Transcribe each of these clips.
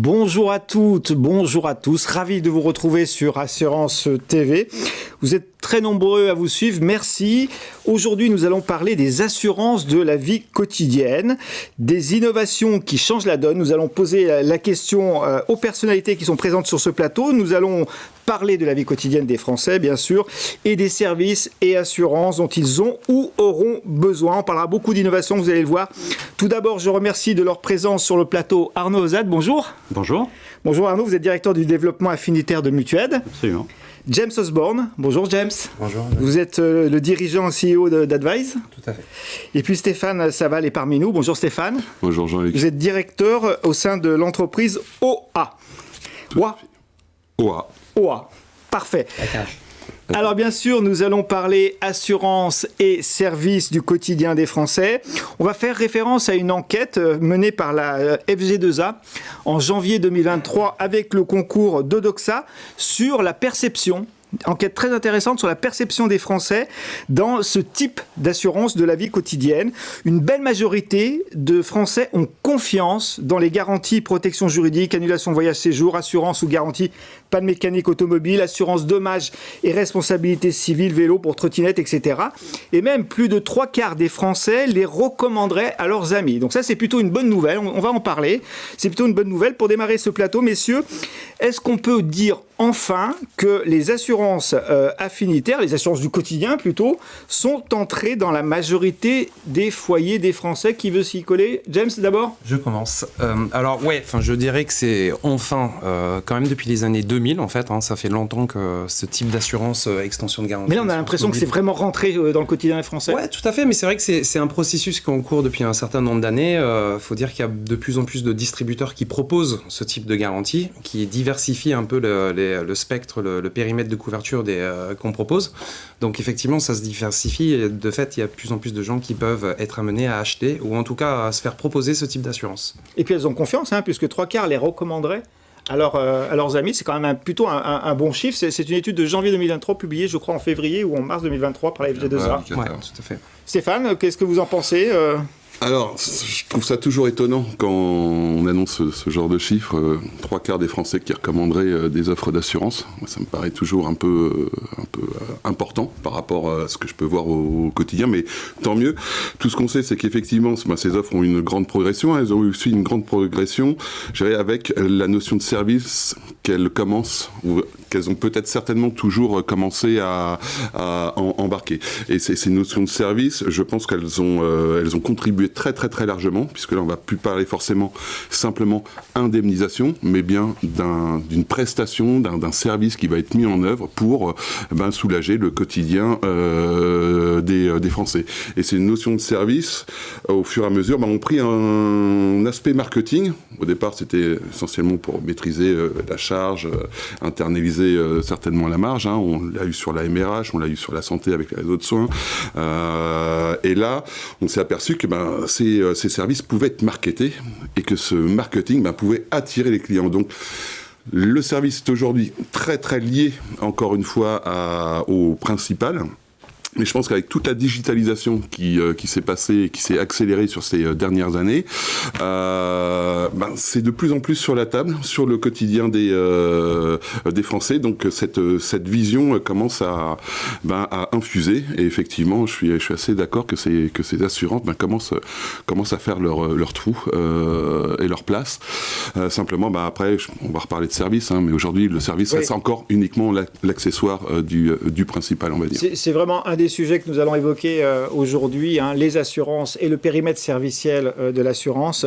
Bonjour à toutes, bonjour à tous. Ravi de vous retrouver sur Assurance TV. Vous êtes très nombreux à vous suivre, merci. Aujourd'hui, nous allons parler des assurances de la vie quotidienne, des innovations qui changent la donne. Nous allons poser la question aux personnalités qui sont présentes sur ce plateau. Nous allons parler de la vie quotidienne des Français, bien sûr, et des services et assurances dont ils ont ou auront besoin. On parlera beaucoup d'innovations, vous allez le voir. Tout d'abord, je remercie de leur présence sur le plateau Arnaud Ozade. Bonjour. Bonjour. Bonjour Arnaud, vous êtes directeur du développement affinitaire de Mutued. Absolument. James Osborne. Bonjour James. Bonjour. Vous êtes le dirigeant CEO d'Advise. Tout à fait. Et puis Stéphane Saval est parmi nous. Bonjour Stéphane. Bonjour Jean-Luc. Vous êtes directeur au sein de l'entreprise OA. OA. Parfait. Alors bien sûr, nous allons parler assurance et services du quotidien des Français. On va faire référence à une enquête menée par la FG2A en janvier 2023 avec le concours d'Odoxa sur la perception. Enquête très intéressante sur la perception des Français dans ce type d'assurance de la vie quotidienne. Une belle majorité de Français ont confiance dans les garanties protection juridique, annulation de voyage séjour, assurance ou garantie panne mécanique automobile, assurance dommages et responsabilité civile, vélo pour trottinette, etc. Et même plus de 3/4 des Français les recommanderaient à leurs amis. Donc ça, c'est plutôt une bonne nouvelle. On va en parler. C'est plutôt une bonne nouvelle. Pour démarrer ce plateau, messieurs, est-ce qu'on peut dire enfin que les assurances affinitaires, les assurances du quotidien plutôt, sont entrées dans la majorité des foyers des Français? Qui veut s'y coller? James, d'abord? Je commence. Je dirais que c'est enfin, quand même depuis les années 2000, en fait, ça fait longtemps que ce type d'assurance extension de garantie... Mais là, on a l'impression que c'est vraiment rentré dans le quotidien des Français. Ouais, tout à fait, mais c'est vrai que c'est un processus qui est en cours depuis un certain nombre d'années. Il faut dire qu'il y a de plus en plus de distributeurs qui proposent ce type de garantie, qui diversifient un peu le spectre, le périmètre de couverture qu'on propose. Donc effectivement, ça se diversifie et de fait, il y a de plus en plus de gens qui peuvent être amenés à acheter ou en tout cas à se faire proposer ce type d'assurance. Et puis elles ont confiance, puisque 3/4 les recommanderaient à leurs amis. C'est quand même plutôt un bon chiffre. C'est une étude de janvier 2023 publiée, je crois, en février ou en mars 2023 par la FG2A. Ouais, tout à fait. Stéphane, qu'est-ce que vous en pensez Alors, je trouve ça toujours étonnant quand on annonce ce genre de chiffres. 3/4 des Français qui recommanderaient des offres d'assurance. Ça me paraît toujours un peu important par rapport à ce que je peux voir au quotidien, mais tant mieux. Tout ce qu'on sait, c'est qu'effectivement, ces offres ont une grande progression. Elles ont aussi une grande progression, je dirais, avec la notion de service qu'elles commencent, ou qu'elles ont peut-être certainement toujours commencé à embarquer. Et ces notions de service, je pense qu'elles ont contribué très très très largement, puisque là on va plus parler forcément simplement indemnisation, mais bien d'une prestation, d'un service qui va être mis en œuvre pour soulager le quotidien des Français. Et ces notions de service, au fur et à mesure, ont pris un aspect marketing. Au départ, c'était essentiellement pour maîtriser la charge, internaliser certainement la marge. On l'a eu sur la MRH, on l'a eu sur la santé avec les réseaux de soins. Et là, on s'est aperçu que ces services pouvaient être marketés et que ce marketing pouvait attirer les clients. Donc, le service est aujourd'hui très très lié, encore une fois, au principal. Mais je pense qu'avec toute la digitalisation qui s'est passée et qui s'est accélérée sur ces dernières années, c'est de plus en plus sur la table, sur le quotidien des Français. Donc cette vision commence à infuser. Et effectivement, je suis assez d'accord que ces assurances commencent à faire leur trou et leur place. Simplement, après, on va reparler de service, mais aujourd'hui, le service reste encore uniquement l'accessoire du principal, on va dire. C'est vraiment un des sujets que nous allons évoquer aujourd'hui, les assurances et le périmètre serviciel de l'assurance.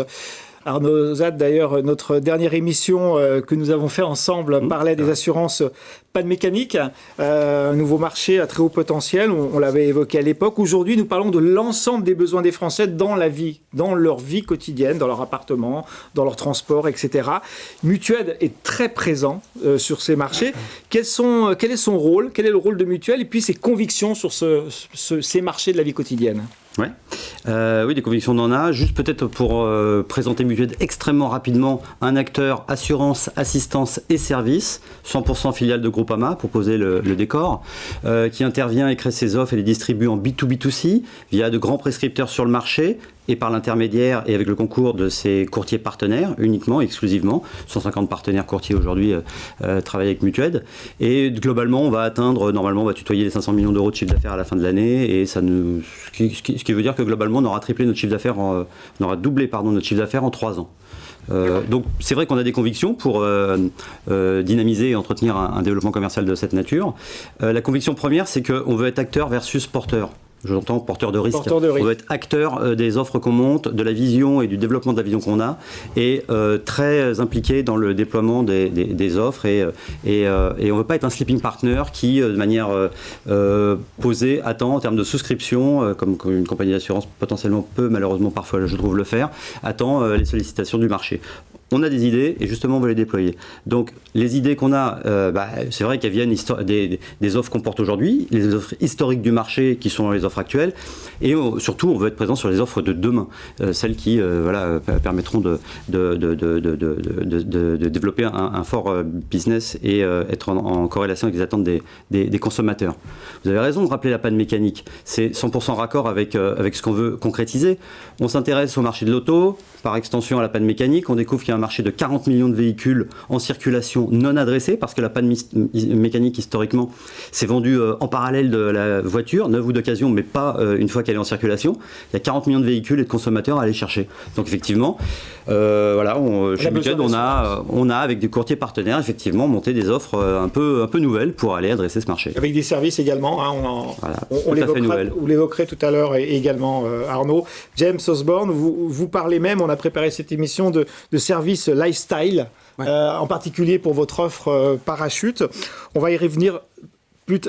Arnaud Ozade, d'ailleurs, notre dernière émission que nous avons fait ensemble parlait des assurances panne mécanique, un nouveau marché à très haut potentiel, on l'avait évoqué à l'époque. Aujourd'hui, nous parlons de l'ensemble des besoins des Français dans leur vie quotidienne, dans leur appartement, dans leur transport, etc. Mutued est très présent sur ces marchés. Quel est son rôle? Quel est le rôle de Mutued et puis ses convictions sur ces marchés de la vie quotidienne? Oui, des convictions on en a. Juste peut-être pour présenter Mutued extrêmement rapidement, un acteur assurance, assistance et services, 100% filiale de Groupama pour poser le décor, qui intervient et crée ses offres et les distribue en B2B2C via de grands prescripteurs sur le marché et par l'intermédiaire et avec le concours de ses courtiers partenaires, uniquement, exclusivement. 150 partenaires courtiers aujourd'hui travaillent avec Mutued. Et globalement, on va atteindre, normalement, on va tutoyer les 500 millions d'euros de chiffre d'affaires à la fin de l'année. Et ce qui veut dire que globalement, on aura triplé notre chiffre d'affaires, on aura doublé notre chiffre d'affaires en 3 ans. Donc c'est vrai qu'on a des convictions pour dynamiser et entretenir un développement commercial de cette nature. La conviction première, c'est qu'on veut être acteur versus porteur. J'entends porteur de risque. On veut être acteur des offres qu'on monte, de la vision et du développement de la vision qu'on a, et très impliqué dans le déploiement des offres. Et on ne veut pas être un sleeping partner qui, de manière posée, attend en termes de souscription, comme une compagnie d'assurance potentiellement peut, malheureusement parfois je trouve le faire, attend les sollicitations du marché. On a des idées et justement on veut les déployer. Donc les idées qu'on a, c'est vrai qu'elles viennent des offres qu'on porte aujourd'hui, les offres historiques du marché qui sont les offres actuelles, et surtout on veut être présent sur les offres de demain, celles qui permettront de développer un fort business et être en corrélation avec les attentes des consommateurs. Vous avez raison de rappeler la panne mécanique, c'est 100% raccord avec ce qu'on veut concrétiser. On s'intéresse au marché de l'auto, par extension à la panne mécanique, on découvre qu'il y a un marché de 40 millions de véhicules en circulation non adressés, parce que la panne mécanique, historiquement, s'est vendue en parallèle de la voiture, neuve ou d'occasion, mais pas une fois qu'elle est en circulation. Il y a 40 millions de véhicules et de consommateurs à aller chercher. Donc effectivement, chez Mutued, on a, avec des courtiers partenaires, effectivement, monté des offres un peu nouvelles pour aller adresser ce marché. Avec des services également, hein, on l'évoquerait tout à l'heure également, Arnaud. James Osborne, vous parlez même, on a préparé cette émission de services lifestyle, en particulier pour votre offre Parachute. On va y revenir plus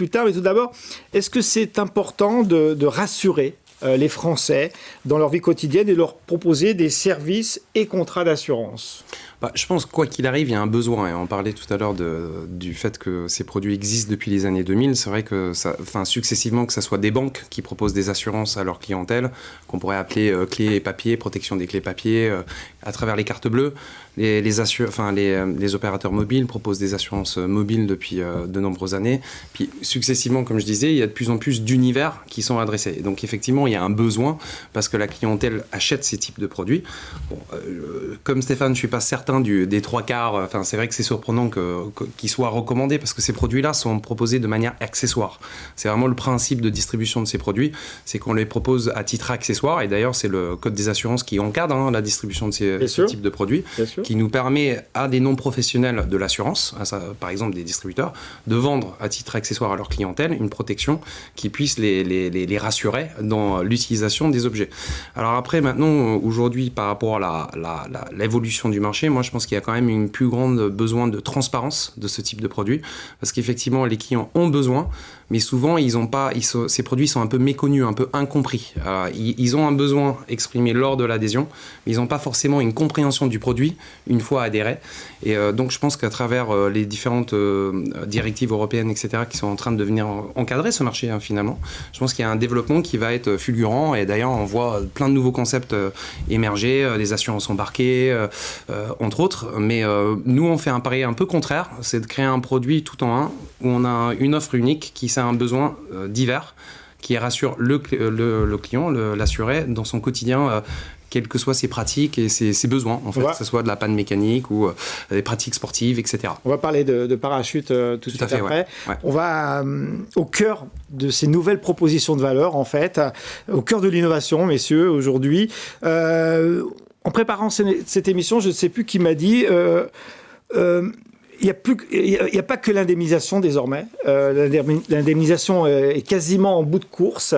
tard, mais tout d'abord, est-ce que c'est important de rassurer les Français dans leur vie quotidienne et leur proposer des services et contrats d'assurance ? Je pense quoi qu'il arrive, il y a un besoin. Et on parlait tout à l'heure du fait que ces produits existent depuis les années 2000. C'est vrai que successivement, que ce soit des banques qui proposent des assurances à leur clientèle, qu'on pourrait appeler clés et papiers, protection des clés papier, à travers les cartes bleues. Les opérateurs mobiles proposent des assurances mobiles depuis de nombreuses années. Puis successivement, comme je disais, il y a de plus en plus d'univers qui sont adressés. Et donc effectivement, il y a un besoin parce que la clientèle achète ces types de produits. Comme Stéphane, je ne suis pas certain des 3/4. C'est vrai que c'est surprenant qu'ils soient recommandés parce que ces produits-là sont proposés de manière accessoire. C'est vraiment le principe de distribution de ces produits, c'est qu'on les propose à titre accessoire. Et d'ailleurs, c'est le Code des assurances qui encadre la distribution de ce type de produits, qui nous permet à des non-professionnels de l'assurance, par exemple des distributeurs, de vendre à titre accessoire à leur clientèle une protection qui puisse les rassurer dans l'utilisation des objets. Alors après, maintenant, aujourd'hui, par rapport à l'évolution du marché, moi je pense qu'il y a quand même une plus grande besoin de transparence de ce type de produit, parce qu'effectivement les clients ont besoin, mais souvent ces produits sont un peu méconnus, un peu incompris. Ils ont un besoin exprimé lors de l'adhésion, mais ils n'ont pas forcément une compréhension du produit une fois adhérés. Et donc je pense qu'à travers les différentes directives européennes, etc., qui sont en train de venir encadrer ce marché, finalement, je pense qu'il y a un développement qui va être fulgurant. Et d'ailleurs, on voit plein de nouveaux concepts émerger, des assurances embarquées, entre autres. Mais nous, on fait un pari un peu contraire, c'est de créer un produit tout en un, où on a une offre unique qui a un besoin divers, qui rassure le client, l'assuré, dans son quotidien, quelles que soient ses pratiques et ses besoins, en fait, que ce soit de la panne mécanique ou des pratiques sportives, etc. On va parler de Parachute tout de suite après. Ouais. On va au cœur de ces nouvelles propositions de valeur, en fait, au cœur de l'innovation, messieurs, aujourd'hui. En préparant cette émission, je ne sais plus qui m'a dit... Il n'y a pas que l'indemnisation désormais. L'indemnisation est quasiment en bout de course.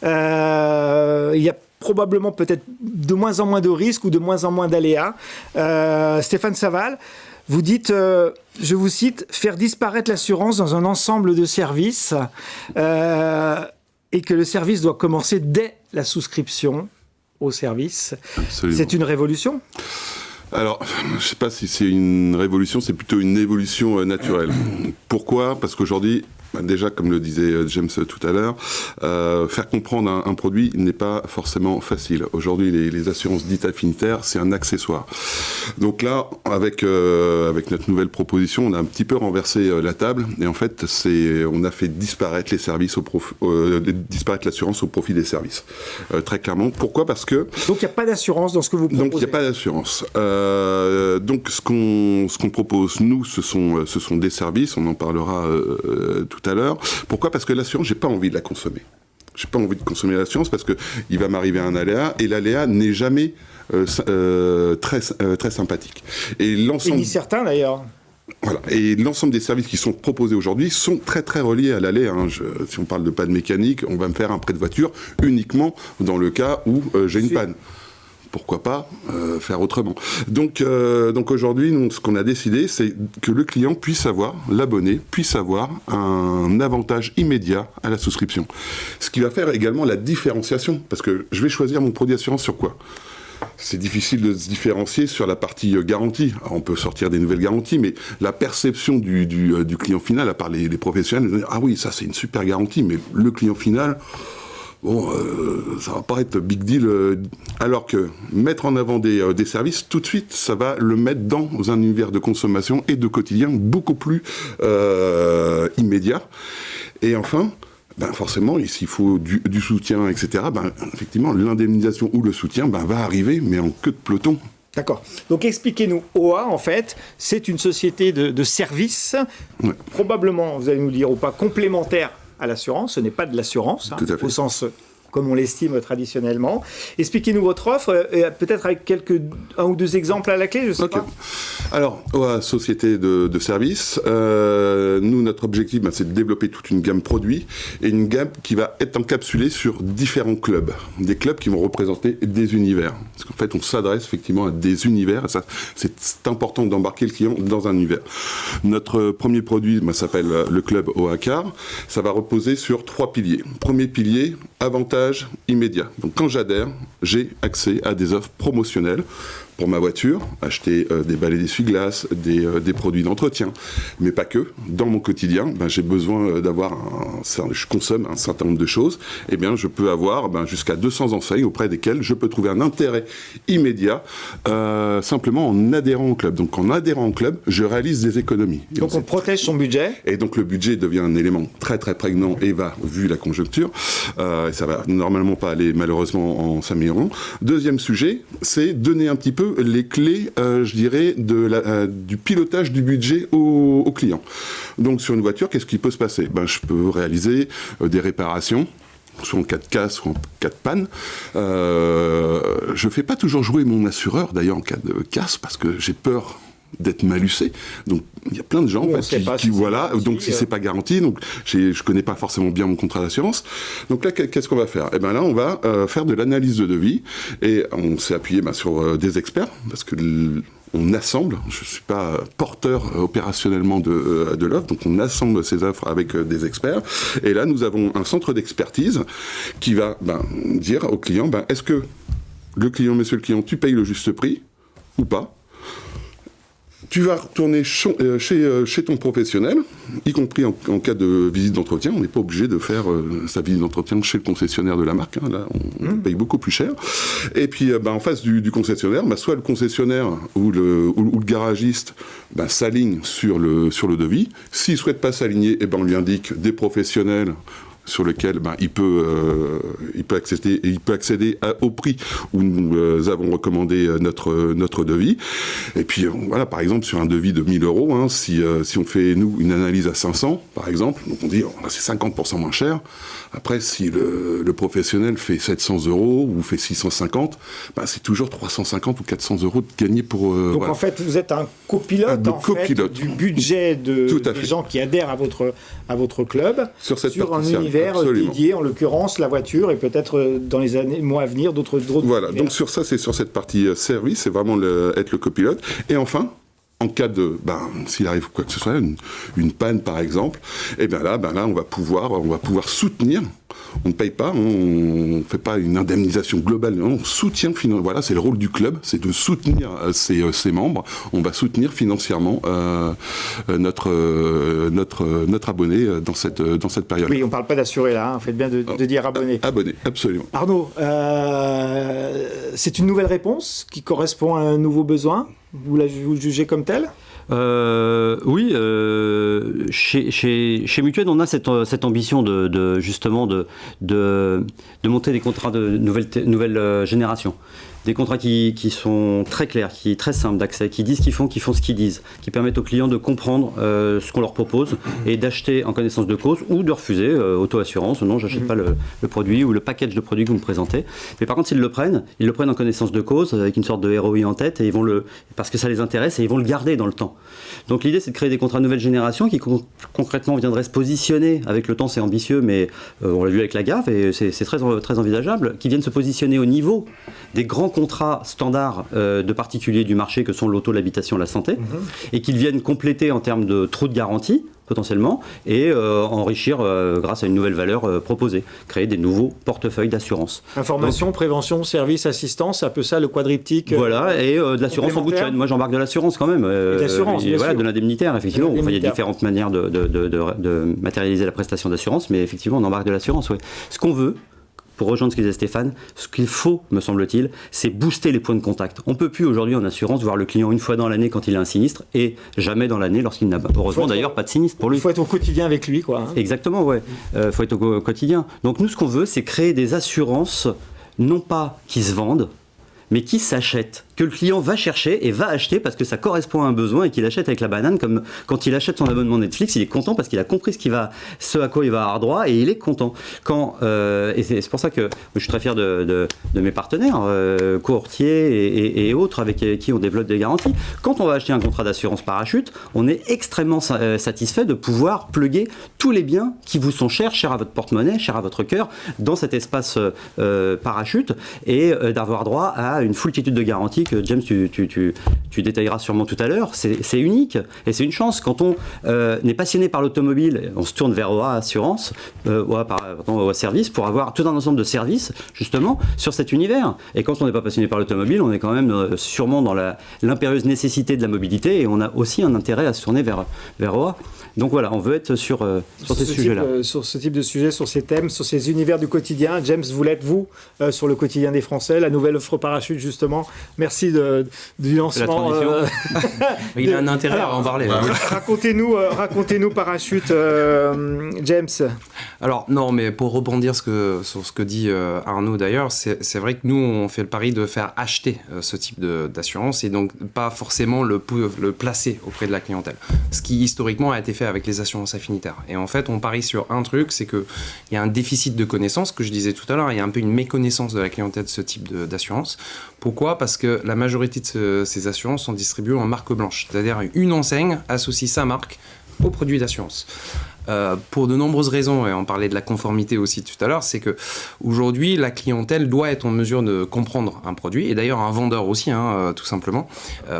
Il y a probablement peut-être de moins en moins de risques ou de moins en moins d'aléas. Stéphane Saval, vous dites, je vous cite, « faire disparaître l'assurance dans un ensemble de services et que le service doit commencer dès la souscription au service ». C'est une révolution ? Alors, je ne sais pas si c'est une révolution, c'est plutôt une évolution naturelle. Pourquoi ? Parce qu'aujourd'hui, Déjà, comme le disait James tout à l'heure, faire comprendre un produit n'est pas forcément facile. Aujourd'hui, les assurances dites affinitaires, c'est un accessoire. Donc là, avec notre nouvelle proposition, on a un petit peu renversé la table et en fait, on a fait disparaître les services disparaître l'assurance au profit des services. Très clairement. Pourquoi ? Parce que... Donc il n'y a pas d'assurance dans ce que vous proposez. Donc il n'y a pas d'assurance. Donc ce qu'on propose, nous, ce sont des services, on en parlera tout à l'heure. Pourquoi ? Parce que l'assurance, j'ai pas envie de la consommer. J'ai pas envie de consommer l'assurance parce que il va m'arriver un aléa et l'aléa n'est jamais très sympathique. Et ni certain d'ailleurs. Voilà. Et l'ensemble des services qui sont proposés aujourd'hui sont très très reliés à l'aléa. Si on parle de panne mécanique, on va me faire un prêt de voiture uniquement dans le cas où j'ai une panne. Pourquoi pas faire autrement. Donc aujourd'hui, nous, ce qu'on a décidé, c'est que le client puisse avoir, l'abonné puisse avoir un avantage immédiat à la souscription. Ce qui va faire également la différenciation, parce que je vais choisir mon produit d'assurance sur quoi ? C'est difficile de se différencier sur la partie garantie. Alors, on peut sortir des nouvelles garanties, mais la perception du client final, à part les professionnels, ah oui, ça c'est une super garantie, mais le client final... Bon, ça va pas être big deal, alors que mettre en avant des services, tout de suite, ça va le mettre dans un univers de consommation et de quotidien beaucoup plus immédiat. Et enfin, forcément, s'il faut du soutien, etc., effectivement, l'indemnisation ou le soutien va arriver, mais en queue de peloton. D'accord. Donc expliquez-nous, OA, en fait, c'est une société de services, probablement, vous allez nous dire, ou pas complémentaire à l'assurance, ce n'est pas de l'assurance, au sens comme on l'estime traditionnellement. Expliquez-nous votre offre, peut-être avec un ou deux exemples à la clé, je ne sais pas. Alors, OA, société de services, nous, notre objectif, c'est de développer toute une gamme produits, et une gamme qui va être encapsulée sur différents clubs. Des clubs qui vont représenter des univers. Parce qu'en fait, on s'adresse effectivement à des univers, et ça, c'est important d'embarquer le client dans un univers. Notre premier produit s'appelle le club OA Car. Ça va reposer sur 3 piliers. Premier pilier, avantage immédiat. Donc quand j'adhère, j'ai accès à des offres promotionnelles pour ma voiture, acheter des balais d'essuie-glace, des produits d'entretien, mais pas que. Dans mon quotidien, j'ai besoin je consomme un certain nombre de choses, et bien je peux avoir jusqu'à 200 enseignes auprès desquelles je peux trouver un intérêt immédiat simplement en adhérant au club. Donc en adhérant au club, je réalise des économies. Donc on protège son budget. Et donc le budget devient un élément très très prégnant et vu la conjoncture, et ça va normalement pas aller malheureusement en s'améliorant. Deuxième sujet, c'est donner un petit peu les clés, je dirais, du pilotage du budget au client. Donc sur une voiture, qu'est-ce qui peut se passer ? Je peux réaliser des réparations, soit en cas de casse, soit en cas de panne. Je ne fais pas toujours jouer mon assureur, d'ailleurs, en cas de casse, parce que j'ai peur d'être malucé. Donc il y a plein de gens donc si c'est pas garanti, donc je connais pas forcément bien mon contrat d'assurance. Donc là qu'est-ce qu'on va faire ? Là on va faire de l'analyse de devis et on s'est appuyé sur des experts parce que on assemble, je ne suis pas porteur opérationnellement de l'offre, donc on assemble ces offres avec des experts. Et là, nous avons un centre d'expertise qui va dire au client, est-ce que monsieur le client, tu payes le juste prix ou pas ? Tu vas retourner chez ton professionnel, y compris en cas de visite d'entretien. On n'est pas obligé de faire sa visite d'entretien chez le concessionnaire de la marque. Là, on paye beaucoup plus cher. Et puis, en face du concessionnaire, soit le concessionnaire ou le garagiste s'aligne sur le devis. S'il ne souhaite pas s'aligner, on lui indique des professionnels sur lequel il peut accéder au prix où nous avons recommandé notre devis. Et puis voilà, par exemple sur un devis de 1 000 €, si on fait nous une analyse à 500 par exemple, donc on dit c'est 50% moins cher. Après, si le professionnel fait 700 € ou fait 650, c'est toujours 350 ou 400 € de gagné pour... Donc en fait, vous êtes un copilote, du budget des gens qui adhèrent à votre club sur un univers dédié, en l'occurrence la voiture, et peut-être dans les mois à venir d'autres voilà, univers. donc sur ça, c'est sur cette partie service, c'est vraiment être le copilote. Et enfin, en cas de, s'il arrive quoi que ce soit, une panne par exemple, et bien là, on va pouvoir soutenir. On ne paye pas, on ne fait pas une indemnisation globale, non, on soutient financièrement. Voilà, c'est le rôle du club, c'est de soutenir ses membres. On va soutenir financièrement notre abonné dans cette période. Oui, on ne parle pas d'assuré là, hein. Faites bien de dire abonné. Abonné, absolument. Arnaud, c'est une nouvelle réponse qui correspond à un nouveau besoin. Vous le jugez comme tel ? Oui, chez Mutued, on a cette ambition justement de monter des contrats de nouvelle génération. Des contrats qui sont très clairs, très simples d'accès, qui disent ce qu'ils font ce qu'ils disent, qui permettent aux clients de comprendre ce qu'on leur propose et d'acheter en connaissance de cause ou de refuser, auto-assurance, non, j'achète pas le produit ou le package de produits que vous me présentez. Mais par contre, s'ils le prennent en connaissance de cause, avec une sorte de ROI en tête, et parce que ça les intéresse et ils vont le garder dans le temps. Donc l'idée, c'est de créer des contrats de nouvelle génération qui concrètement viendraient se positionner, avec le temps c'est ambitieux, mais on l'a vu avec la GAF et c'est très, très envisageable, qui viennent se positionner au niveau des grands contrats standards de particuliers du marché que sont l'auto, l'habitation, la santé, et qu'ils viennent compléter en termes de trous de garantie, potentiellement, et enrichir grâce à une nouvelle valeur proposée, créer des nouveaux portefeuilles d'assurance. Information, prévention, service, assistance, un peu ça le quadriptyque. Voilà, et de l'assurance en bout de chaîne. Moi j'embarque de l'assurance quand même. Et d'assurance, bien sûr. De l'indemnitaire, effectivement. Enfin, il y a différentes manières de matérialiser la prestation d'assurance, mais effectivement on embarque de l'assurance, oui. Ce qu'on veut, pour rejoindre ce que disait Stéphane, ce qu'il faut, me semble-t-il, c'est booster les points de contact. On ne peut plus aujourd'hui en assurance voir le client une fois dans l'année quand il a un sinistre et jamais dans l'année lorsqu'il n'a heureusement d'ailleurs pas de sinistre pour lui. Il faut être au quotidien avec lui, quoi. Exactement, ouais. Faut être au quotidien. Donc nous, ce qu'on veut, c'est créer des assurances, non pas qui se vendent, mais qui s'achètent, que le client va chercher et va acheter parce que ça correspond à un besoin et qu'il achète avec la banane, comme quand il achète son abonnement Netflix, il est content parce qu'il a compris ce à quoi il va avoir droit et il est content. Et c'est pour ça que je suis très fier de mes partenaires, courtiers et autres avec qui on développe des garanties. Quand on va acheter un contrat d'assurance parachute, on est extrêmement satisfait de pouvoir plugger tous les biens qui vous sont chers à votre porte-monnaie, chers à votre cœur, dans cet espace parachute et d'avoir droit à une foultitude de garanties que James, tu détailleras sûrement tout à l'heure. C'est unique et c'est une chance. Quand on est passionné par l'automobile, on se tourne vers OA Assurance, OA Service, pour avoir tout un ensemble de services, justement, sur cet univers. Et quand on n'est pas passionné par l'automobile, on est quand même sûrement dans l'impérieuse nécessité de la mobilité et on a aussi un intérêt à se tourner vers OA. Donc voilà, on veut être sur ces sujets-là. Sur ce type de sujet, sur ces thèmes, sur ces univers du quotidien. James, vous l'êtes, vous, sur le quotidien des Français, la nouvelle offre parachute, justement. Merci du lancement. Il a un intérêt à en parler. Racontez-nous parachute, James. Alors, non, mais pour rebondir sur ce que dit Arnaud d'ailleurs, c'est vrai que nous, on fait le pari de faire acheter ce type d'assurance et donc pas forcément le placer auprès de la clientèle. Ce qui, historiquement, a été fait avec les assurances affinitaires. Et en fait, on parie sur un truc, c'est qu'il y a un déficit de connaissances, que je disais tout à l'heure, il y a un peu une méconnaissance de la clientèle de ce type d'assurance. Pourquoi ? Parce que la majorité de ces assurances sont distribuées en marque blanche. C'est-à-dire une enseigne associe sa marque aux produits d'assurance. Pour de nombreuses raisons, et on parlait de la conformité aussi tout à l'heure, c'est que aujourd'hui la clientèle doit être en mesure de comprendre un produit, et d'ailleurs un vendeur aussi, tout simplement,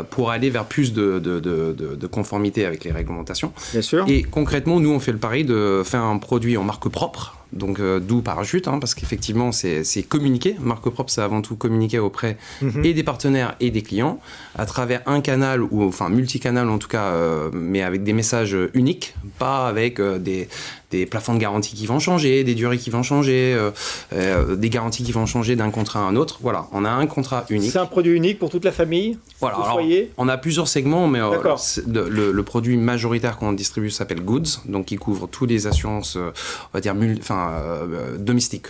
pour aller vers plus de conformité avec les réglementations. Bien sûr. Et concrètement, nous on fait le pari de faire un produit en marque propre. Donc d'où parachute, parce qu'effectivement c'est communiquer. Marque propre, c'est avant tout communiquer auprès et des partenaires et des clients à travers un canal, ou enfin multicanal en tout cas, mais avec des messages uniques, pas avec des plafonds de garantie qui vont changer, des durées qui vont changer, des garanties qui vont changer d'un contrat à un autre. Voilà, on a un contrat unique. C'est un produit unique pour toute la famille, voilà, tout le foyer. On a plusieurs segments, mais le produit majoritaire qu'on distribue s'appelle Goods, donc il couvre toutes les assurances, on va dire, domestiques,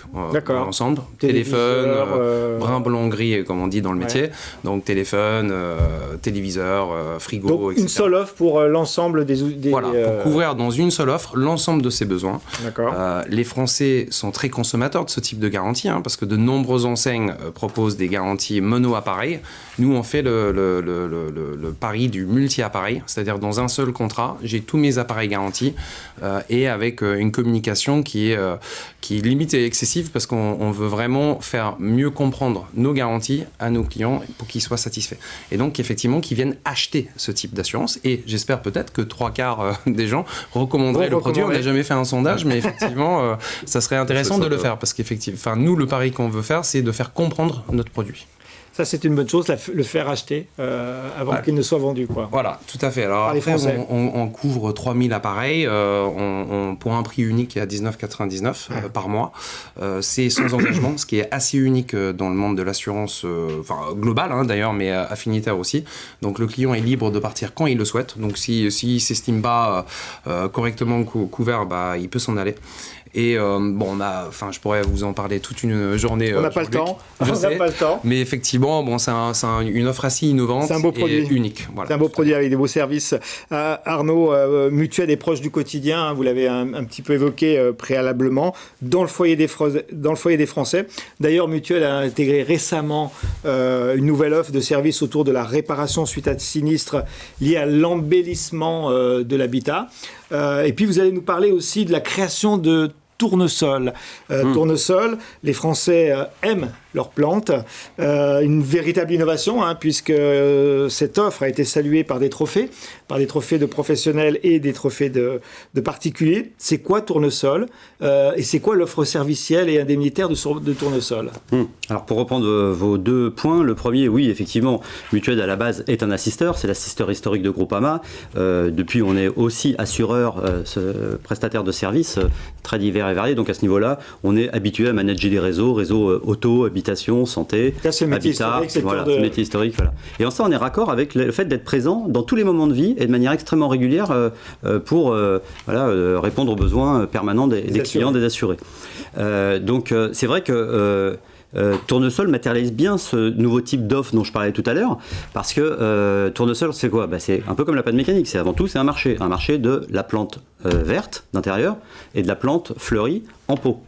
ensemble. Téléphone, brun, blanc, gris, comme on dit dans le métier. Donc téléphone, téléviseur, frigo, donc, etc. Une seule offre pour l'ensemble des... Voilà, pour couvrir dans une seule offre l'ensemble de ses besoins. Les Français sont très consommateurs de ce type de garantie, parce que de nombreuses enseignes proposent des garanties mono-appareils. Nous, on fait le pari du multi-appareil, c'est-à-dire dans un seul contrat, j'ai tous mes appareils garantis et avec une communication qui est limite est excessive parce qu'on veut vraiment faire mieux comprendre nos garanties à nos clients pour qu'ils soient satisfaits. Et donc, effectivement, qu'ils viennent acheter ce type d'assurance. Et j'espère peut-être que 3/4 des gens recommanderaient le produit. On n'a jamais fait un sondage, mais effectivement, ça serait intéressant de le faire parce qu'effectivement, nous, le pari qu'on veut faire, c'est de faire comprendre notre produit. Ça, c'est une bonne chose, le faire acheter avant qu'il ne soit vendu, quoi. Voilà, tout à fait. Alors après, on couvre 3000 appareils pour un prix unique à 19,99 par mois. C'est sans engagement, ce qui est assez unique dans le monde de l'assurance, global d'ailleurs, mais affinitaire aussi. Donc le client est libre de partir quand il le souhaite. Donc s'il ne s'estime pas correctement couvert, il peut s'en aller. Et je pourrais vous en parler toute une journée. On n'a pas le temps. Mais effectivement, c'est une offre assez innovante. C'est un beau produit. Et unique. Voilà. C'est un beau produit avec des beaux services. Arnaud, Mutuelle est proche du quotidien. Vous l'avez un petit peu évoqué préalablement dans le foyer des Français. D'ailleurs, Mutuelle a intégré récemment une nouvelle offre de services autour de la réparation suite à de sinistres liés à l'embellissement de l'habitat. Et puis, vous allez nous parler aussi de la création de Tournesol. Tournesol, les Français aiment leurs plantes. Une véritable innovation, puisque cette offre a été saluée par des trophées de professionnels et des trophées de particuliers. C'est quoi Tournesol et c'est quoi l'offre servicielle et indemnitaire de Tournesol? Alors pour reprendre vos deux points, le premier, oui, effectivement, Mutuelle à la base est un assisteur, c'est l'assisteur historique de Groupama. Depuis, on est aussi assureur, prestataire de services très divers et variés. Donc à ce niveau-là, on est habitué à manager des réseaux auto, habitation, santé, habitat, c'est le métier historique. Voilà. Et en ça, on est raccord avec le fait d'être présent dans tous les moments de vie et de manière extrêmement régulière pour répondre aux besoins permanents des clients, des assurés. Donc c'est vrai que Tournesol matérialise bien ce nouveau type d'offre dont je parlais tout à l'heure, parce que Tournesol, c'est quoi ? C'est un peu comme la pâte mécanique, c'est avant tout un marché de la plante verte d'intérieur et de la plante fleurie en pot.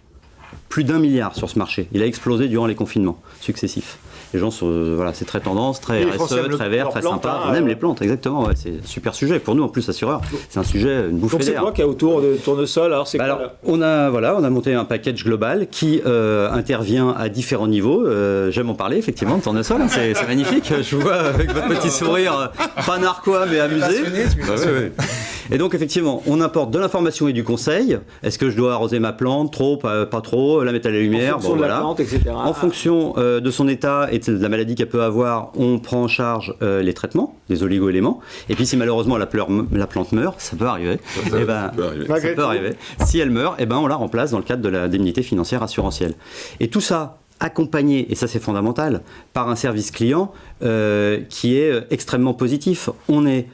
Plus d'1 milliard sur ce marché. Il a explosé durant les confinements successifs. Les gens c'est très tendance, très RSE, très vert, très sympa. On aime les plantes, exactement. Ouais, c'est un super sujet. Pour nous, en plus, assureurs, c'est un sujet, une bouffée d'air. Donc c'est quoi qu'il y a autour de Tournesol ? Alors, on a monté un package global qui intervient à différents niveaux. J'aime en parler, effectivement, de Tournesol. C'est magnifique. Je vous vois avec votre petit sourire, pas narquois, mais amusé. Et donc, effectivement, on apporte de l'information et du conseil. Est-ce que je dois arroser ma plante, trop, pas trop, la mettre à la lumière, en fonction de la plante, etc. En fonction de son état et de la maladie qu'elle peut avoir, on prend en charge les traitements, les oligo-éléments. Et puis si malheureusement la plante meurt, ça peut arriver. Ça peut arriver. Si elle meurt, on la remplace dans le cadre de l'indemnité financière assurantielle. Et tout ça accompagné, et ça c'est fondamental, par un service client qui est extrêmement positif. On est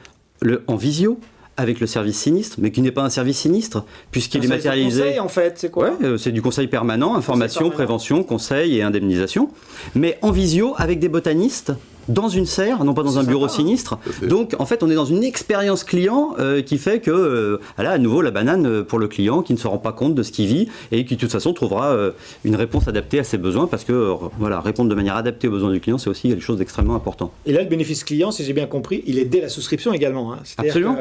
en visio avec le service sinistre, mais qui n'est pas un service sinistre, puisqu'il est matérialisé. C'est du conseil, en fait, c'est quoi ? C'est du conseil permanent, information, prévention, conseil et indemnisation, mais en visio avec des botanistes dans une serre, non pas dans un bureau sinistre. Donc, en fait, on est dans une expérience client qui fait que, à nouveau, la banane pour le client qui ne se rend pas compte de ce qu'il vit et qui, de toute façon, trouvera une réponse adaptée à ses besoins parce que, répondre de manière adaptée aux besoins du client, c'est aussi quelque chose d'extrêmement important. Et là, le bénéfice client, si j'ai bien compris, il est dès la souscription également. Absolument.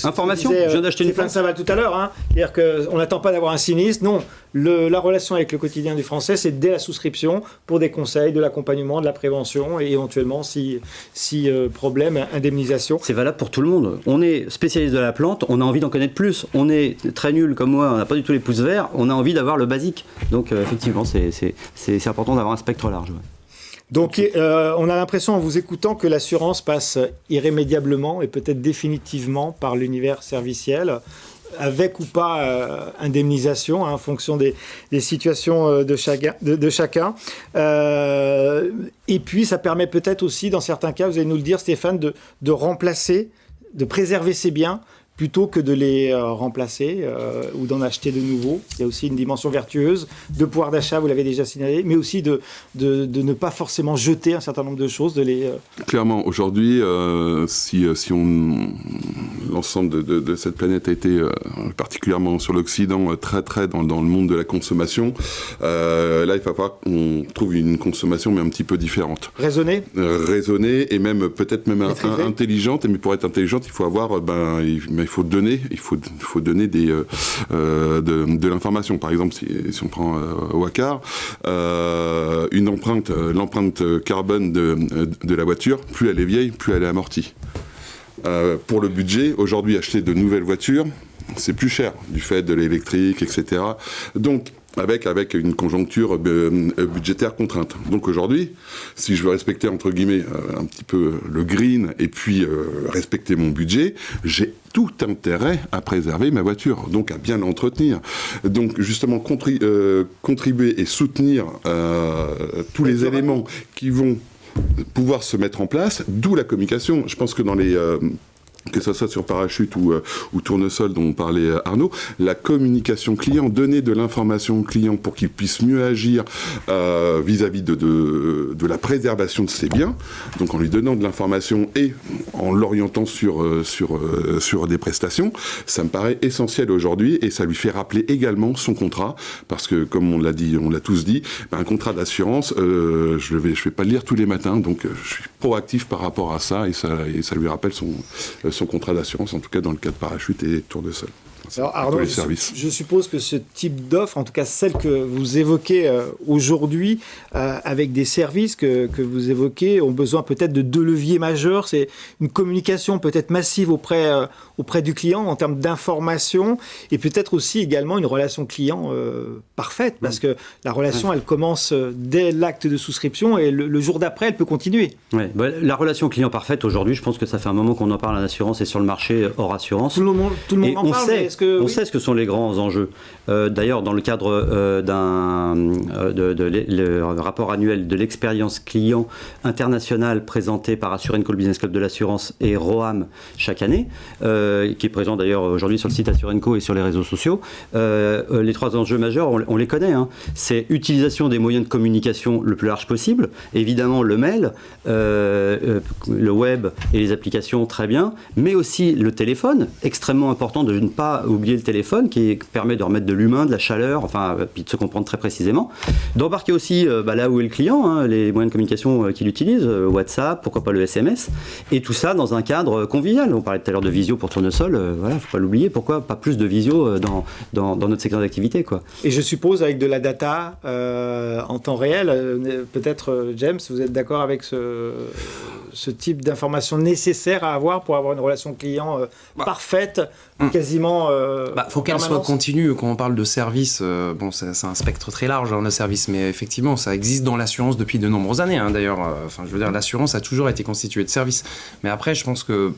Information, je viens d'acheter une plante. Ça va tout à l'heure. C'est-à-dire qu'on n'attend pas d'avoir un sinistre. Non, la relation avec le quotidien du Français, c'est dès la souscription pour des conseils, de l'accompagnement, de la prévention et éventuellement si problème, indemnisation. C'est valable pour tout le monde. On est spécialiste de la plante, on a envie d'en connaître plus. On est très nul comme moi, on n'a pas du tout les pouces verts, on a envie d'avoir le basique. Donc effectivement, c'est important d'avoir un spectre large. Donc on a l'impression en vous écoutant que l'assurance passe irrémédiablement et peut-être définitivement par l'univers serviciel, avec ou pas indemnisation en fonction des situations de chacun. Et puis ça permet peut-être aussi, dans certains cas, vous allez nous le dire Stéphane, de remplacer, de préserver ses biens plutôt que de les remplacer ou d'en acheter de nouveaux. Il y a aussi une dimension vertueuse de pouvoir d'achat, vous l'avez déjà signalé, mais aussi de ne pas forcément jeter un certain nombre de choses, de les... Clairement, aujourd'hui, si l'ensemble de cette planète a été, particulièrement sur l'Occident, très très dans le monde de la consommation, là, il va falloir qu'on trouve une consommation mais un petit peu différente. Raisonnée et même peut-être même intelligente, mais pour être intelligente, il faut avoir... il faut donner de l'information. Par exemple, si on prend Wacar, l'empreinte carbone de la voiture, plus elle est vieille, plus elle est amortie. Pour le budget, aujourd'hui, acheter de nouvelles voitures, c'est plus cher, du fait de l'électrique, etc. Donc, avec une conjoncture budgétaire contrainte. Donc aujourd'hui, si je veux respecter, entre guillemets, un petit peu le green et puis respecter mon budget, j'ai tout intérêt à préserver ma voiture, donc à bien l'entretenir. Donc justement, contribuer et soutenir tous les éléments qui vont pouvoir se mettre en place, d'où la communication. Je pense que dans les... que ce soit sur Parachute ou Tournesol dont on parlait Arnaud, la communication client, donner de l'information au client pour qu'il puisse mieux agir vis-à-vis de la préservation de ses biens, donc en lui donnant de l'information et en l'orientant sur des prestations, ça me paraît essentiel aujourd'hui et ça lui fait rappeler également son contrat, parce que comme on l'a tous dit, un contrat d'assurance, je vais pas le lire tous les matins, donc je suis proactif par rapport à ça et ça lui rappelle son contrat d'assurance, en tout cas dans le cas de Parachute et Tournesol. Alors Arnaud, je suppose que ce type d'offre, en tout cas celle que vous évoquez aujourd'hui, avec des services que vous évoquez, ont besoin peut-être de deux leviers majeurs. C'est une communication peut-être massive auprès du client en termes d'information et peut-être aussi également une relation client parfaite, parce que la relation, elle commence dès l'acte de souscription et le jour d'après, elle peut continuer. Ouais, la relation client parfaite, aujourd'hui, je pense que ça fait un moment qu'on en parle en assurance et sur le marché hors assurance. Tout le monde en parle, mais on sait ce que sont les grands enjeux. D'ailleurs, dans le cadre le rapport annuel de l'expérience client internationale présenté par Assurenco, le Business Club de l'assurance, et Roam chaque année, qui est présent d'ailleurs aujourd'hui sur le site Assurenco et sur les réseaux sociaux, les trois enjeux majeurs, on les connaît. C'est utilisation des moyens de communication le plus large possible. Évidemment, le mail, le web et les applications, très bien, mais aussi le téléphone, extrêmement important de ne pas oublier le téléphone qui permet de remettre de l'humain, de la chaleur, puis de se comprendre très précisément. D'embarquer aussi là où est le client, les moyens de communication qu'il utilise, WhatsApp, pourquoi pas le SMS, et tout ça dans un cadre convivial. On parlait tout à l'heure de visio pour Tournesol, faut pas l'oublier. Pourquoi pas plus de visio dans notre secteur d'activité, quoi. Et je suppose avec de la data en temps réel, peut-être James, vous êtes d'accord avec ce type d'information nécessaire à avoir pour avoir une relation client parfaite, quasiment faut qu'elle soit continue. Quand on parle de service, c'est un spectre très large, le service, mais effectivement ça existe dans l'assurance depuis de nombreuses années, d'ailleurs. L'assurance a toujours été constituée de services, mais après je pense que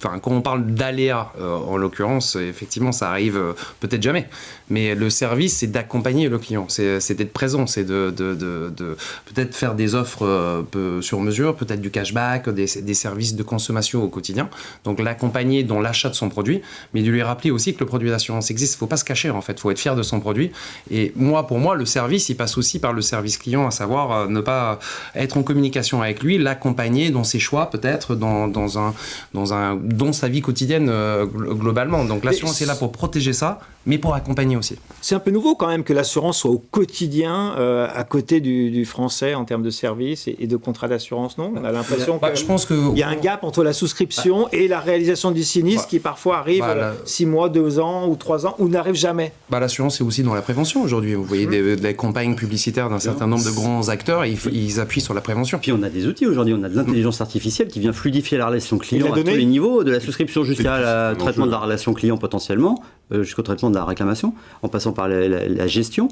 quand on parle d'aléas, en l'occurrence, effectivement, ça arrive peut-être jamais. Mais le service, c'est d'accompagner le client, c'est d'être présent, c'est de peut-être faire des offres sur mesure, peut-être du cashback, des services de consommation au quotidien. Donc l'accompagner dans l'achat de son produit, mais de lui rappeler aussi que le produit d'assurance existe. Il ne faut pas se cacher, en fait. Il faut être fier de son produit. Et pour moi, le service, il passe aussi par le service client, à savoir ne pas être en communication avec lui, l'accompagner dans ses choix, peut-être, dans sa vie quotidienne globalement. Donc l'assurance est là pour protéger ça, mais pour accompagner aussi. C'est un peu nouveau quand même que l'assurance soit au quotidien à côté du français en termes de services et de contrats d'assurance, non ? On a l'impression qu'il y a un gap entre la souscription et la réalisation du sinistre qui parfois arrive 6 mois, 2 ans ou 3 ans ou n'arrive jamais. L'assurance est aussi dans la prévention aujourd'hui. Vous voyez des campagnes publicitaires d'un certain nombre de grands acteurs, ils appuient sur la prévention. Puis on a des outils aujourd'hui, on a de l'intelligence artificielle qui vient fluidifier la relation client à tous les niveaux, de la souscription jusqu'à le traitement de la relation client potentiellement, jusqu'au traitement de la réclamation, en passant par la gestion.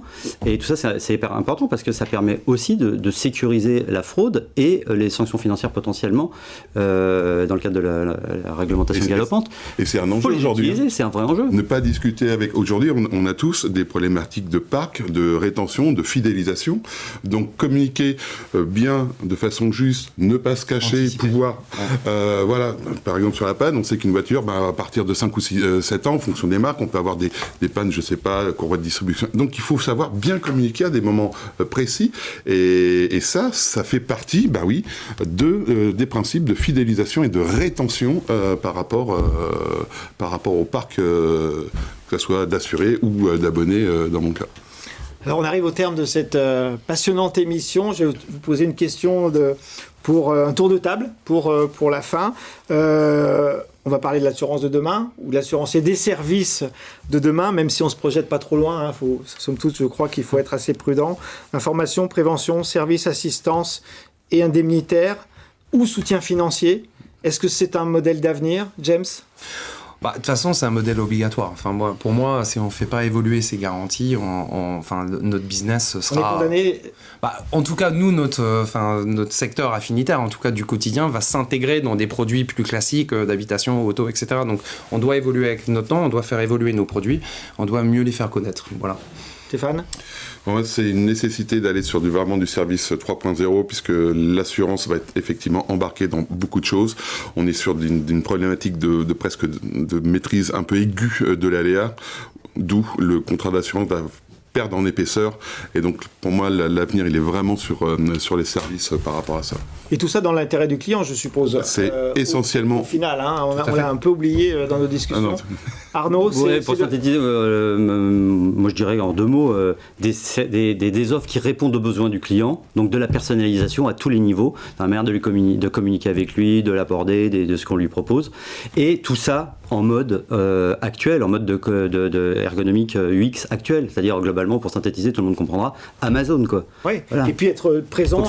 Et tout ça, c'est hyper important parce que ça permet aussi de sécuriser la fraude et les sanctions financières potentiellement dans le cadre de la réglementation galopante. Et c'est un enjeu aujourd'hui. C'est un vrai enjeu. Ne pas discuter avec... Aujourd'hui, on a tous des problématiques de parc, de rétention, de fidélisation. Donc communiquer bien, de façon juste, ne pas se cacher, pouvoir... par exemple sur la panne, on sait qu'une voiture, à partir de 5 ou 7 ans, en fonction des marques, on peut avoir des pannes, je sais pas, courroie de distribution. Donc il faut savoir bien communiquer à des moments précis. Et ça fait partie, des principes de fidélisation et de rétention par rapport au parc, que ce soit d'assurés ou d'abonnés dans mon cas. Alors on arrive au terme de cette passionnante émission. Je vais vous poser une question pour un tour de table pour la fin. on va parler de l'assurance de demain, ou l'assurance et des services de demain, même si on ne se projette pas trop loin. Hein, somme toute, je crois qu'il faut être assez prudent. Information, prévention, service, assistance et indemnitaire ou soutien financier. Est-ce que c'est un modèle d'avenir, James ? De toute façon, c'est un modèle obligatoire. Enfin, pour moi, si on ne fait pas évoluer ces garanties, notre business sera... On est condamné. En tout cas, nous, notre secteur affinitaire, en tout cas du quotidien, va s'intégrer dans des produits plus classiques d'habitation, auto, etc. Donc, on doit évoluer avec notre temps, on doit faire évoluer nos produits, on doit mieux les faire connaître. Voilà. Stéphane ? C'est une nécessité d'aller sur vraiment du service 3.0 puisque l'assurance va être effectivement embarquée dans beaucoup de choses. On est sur d'une problématique de presque de maîtrise un peu aiguë de l'aléa, d'où le contrat d'assurance va perdre en épaisseur. Et donc, pour moi, l'avenir, il est vraiment sur les services par rapport à ça. Et tout ça dans l'intérêt du client, je suppose. C'est essentiellement... Au final, hein, on l'a un peu oublié dans nos discussions. Arnaud, pour synthétiser, moi je dirais en 2 mots, des offres qui répondent aux besoins du client, donc de la personnalisation à tous les niveaux, la manière de communiquer avec lui, de l'aborder, de ce qu'on lui propose, et tout ça en mode actuel, en mode de ergonomique UX actuel, c'est-à-dire globalement, pour synthétiser, tout le monde comprendra, Amazon, quoi. Oui, voilà. Et puis être présent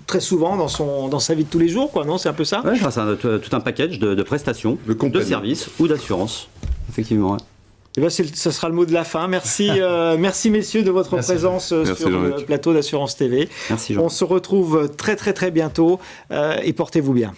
très souvent dans sa vie de tous les jours, quoi, non ? C'est un peu ça ? Oui, c'est tout un package de prestations, de services ou d'assurance, effectivement. Ouais. Et ben ça sera le mot de la fin. Merci, merci messieurs de votre présence sur le plateau d'Assurance TV. Merci Jean. On se retrouve très très très bientôt et portez-vous bien.